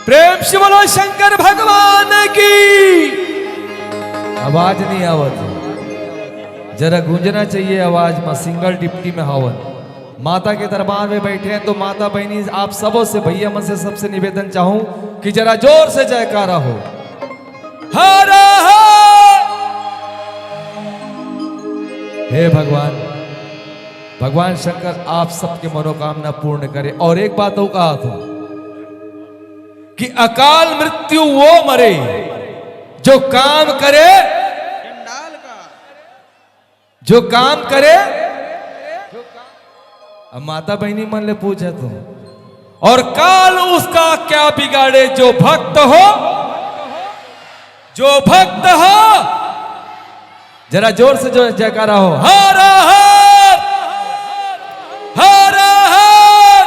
प्रेम से बोलो शंकर भगवान की। आवाज नहीं आवत, जरा गूंजना चाहिए आवाज में। सिंगल डिप्टी में हवन माता के दरबार में बैठे हैं, तो माता बहनी आप सबों से, भैया मन से सबसे निवेदन चाहूं कि जरा जोर से जयकारा हो। हर हे भगवान, भगवान शंकर आप सबके मनोकामना पूर्ण करे। और एक बात हो कहा था कि अकाल मृत्यु वो मरे जो काम करे, जो काम करे। अब माता बहनी मन ले पूछे तो, और काल उसका क्या बिगाड़े जो भक्त हो, जो भक्त हो। जरा जोर से जो जयकारा हो। हर हर हर हर।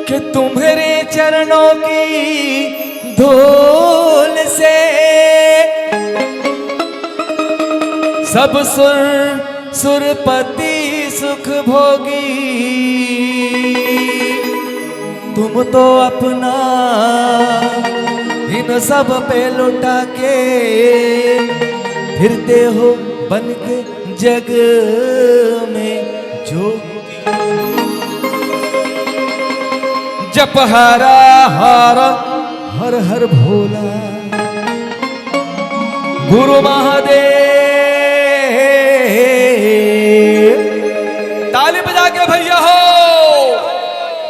कि तुम्हारे चरणों की धूल से सब सुरपति सुख भोगी। तुम तो अपना इन सब पे लुटा के फिरते हो बन के जग में जोगी। जप हरा हर हर हर भोला गुरु महादेव। ताली बजा के भैया हो।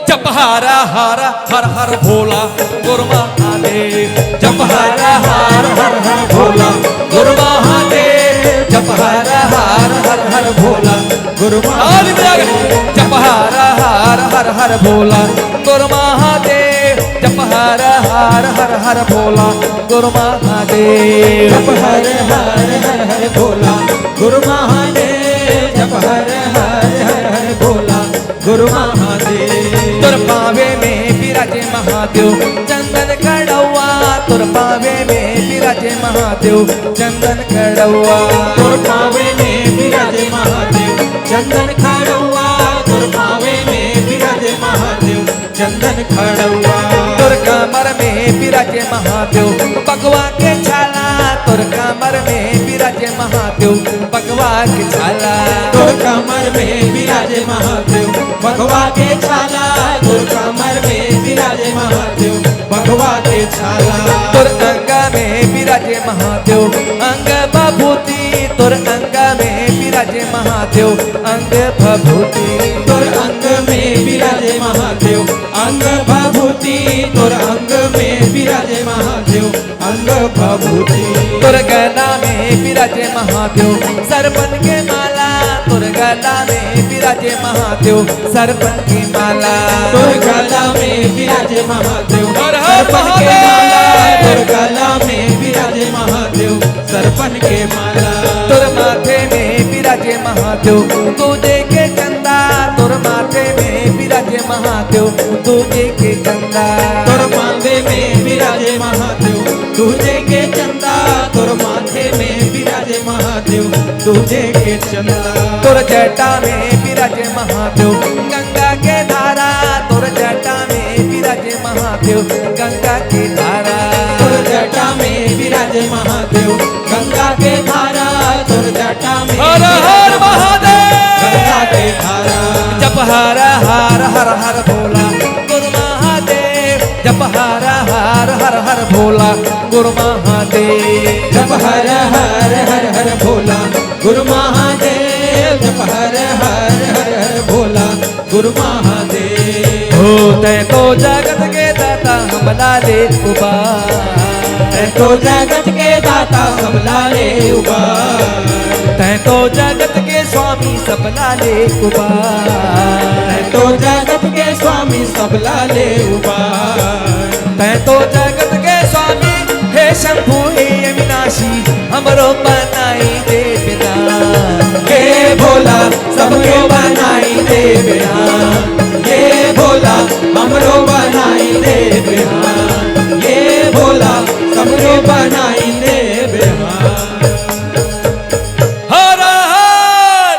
जप हरा हर हर हर भोला गुरु महादेव। जप हरा हर हर हर भोला गुरु महादेव। जप हरा हर हर हर भोला गुरु महादेव। जप हरा हर हर हर भोला गुरु महादेव। जप हर हर हर हर भोला गुरु महादेव। जप हर हर हर हर भोला गुरु महादेव। जप हर हर हर हर भोला गुरु महादेव। तुर पावे में विराजे महादेव चंदन कड़वा। तुर पावे में विराजे महादेव चंदन कड़वा। तुर पावे में विराजे महादेव चंदन खड़वा। तुर पावे में विराजे महादेव चंदन खड़वा। तुर कमर में विराजे महादेव बगवा के छाला। तुर कमर में विराजे महादेव बगवा के छाला। तुर कमर में विराजे महादेव बगवा के छाला। तुर कमर में विराजे महादेव बगवा के छाला। तुर अंग में विराजे महादेव अंग भभूति। तुर अंग में विराजे महादेव अंग भभूति। तुर अंग में विराजे महादेव अंग भभूति। तुर अंग में विराजे महादेव अंग भभूति। तुर गला में विराजे महादेव सरपन के माला। तुर गला में विराजे महादेव सरपन की माला। तुर गला में विराजे महादेव हर हर सरपन के माला। तुर गला में विराजे महादेव सरपन के माला। तुर माथे में विराजे महादेव तुझे के चंदा। तुर माथे में विराजे महादेव तुझे के चंदा। तुर माथे में विराजे महादेव तुझे के चंदा। तुर माथे में विराजे महादेव तुझे के चंदा। तुर जटा में विराजे महादेव गंगा के धारा। तुर जटा में विराजे महादेव गंगा के धारा। तुर जटा में विराजे महादेव गंगा के धारा। तुर जटा में हर हर महादेव गंगा के धारा। जप हर हर हर हर भोला गुरु महादेव। जप हर हर हर हर भोला गुरु महादेव। जप हर हर हर हर भोला गुरु महादेव। जप हर हर हर हर भोला गुरु महादेव। हो तै तो जगत के दाता हम लाले उबार। तै तो जगत के दाता सब लाले उबार। तै तो जगत के स्वामी सब लाले उबार। तै तो जगत के स्वामी सब लाले उबार। तै तो जगत के स्वामी हे शंभु हे अविनाशी हमरो बनाई दे बिना। हे भोला सबके बनाई दे बिहान। ये भोला हमरो बनाई दे बिहान। ये भोला सबके बनाई दे बिहान। हर हर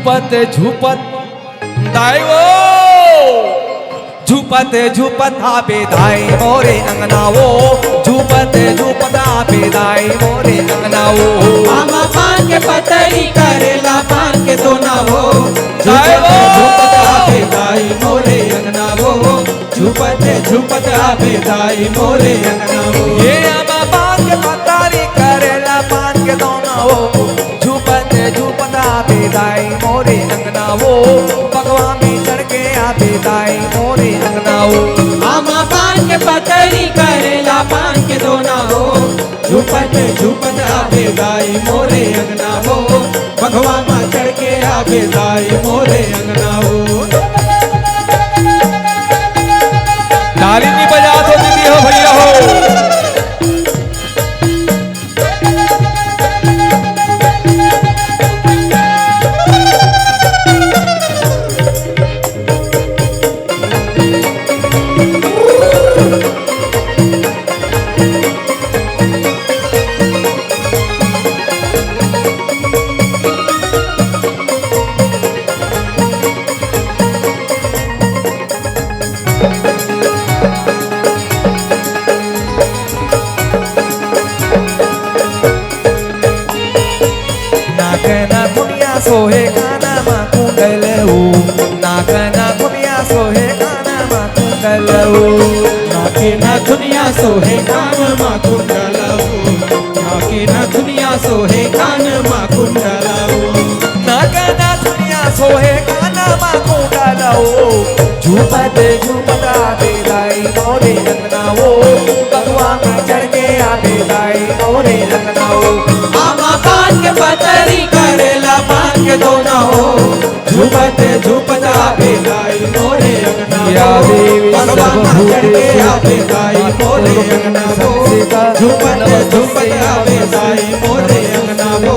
झूपत झूपत दायो झूपत झूपत आबे दाई मोरे अंगनावो झूपत झूपत आबे दाई मोरे अंगनावो मामा पान के पतरी करेला पान के दोनावो दायो झूपत आबे दाई मोरे अंगनावो झूपत झूपत आबे दाई मोरे अंगनावो ये आमा पान के पतारी करेला पान के दोनावो झूपत झूपत आबे दाई मोरे अंगनावो भगवा में चढ़ के आबे दाई मोरे अंगनावो मामा पान के पतरी करेला पान के दोनावो झूपत झूपत आबे दाई मोरे अंगनावो भगवा माँ चढ़ के आबे दाई मोरे अंगनावो ताली नहीं बजा तो दीदी हो भैया हो नाकना दुनिया सोहे गाना मा कुंडलऊ नाकना दुनिया सोहे गाना मा कुंडलऊ नाके ना दुनिया सोहे कान माँ कुंडलऊ नाके ना दुनिया सोहे कान माँ कुंडलऊ नाकना दुनिया सोहे गाना मा कुंडलऊ झूपत झूपत आबे दाई मोरे अंगनावो भगवान में चढ़ के आबे दाई मोरे अंगनावो मामा पान के पतरी करेला पान के दोना हो झूपत झूपत आबे दाई मोरे या अंगनावो देवी भगवान माँ चढ़ के आबे दाई मोरे अंगनावो झूपत झूपत आबे दाई मोरे अंगनावो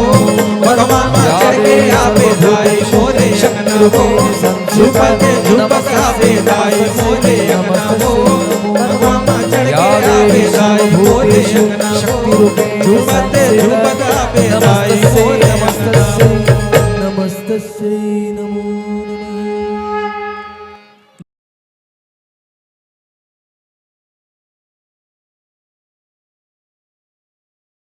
भगवान माँ चढ़ के आबे दाई मोरे अंगनावो झूपत झूपत आबे दाई मोरे अंगनावो भगवान माँ चढ़ के आबे दाई मोरे अंगनावो झूपत झूपत आबे दाई मोरे अंगनावो नमस्तस्यै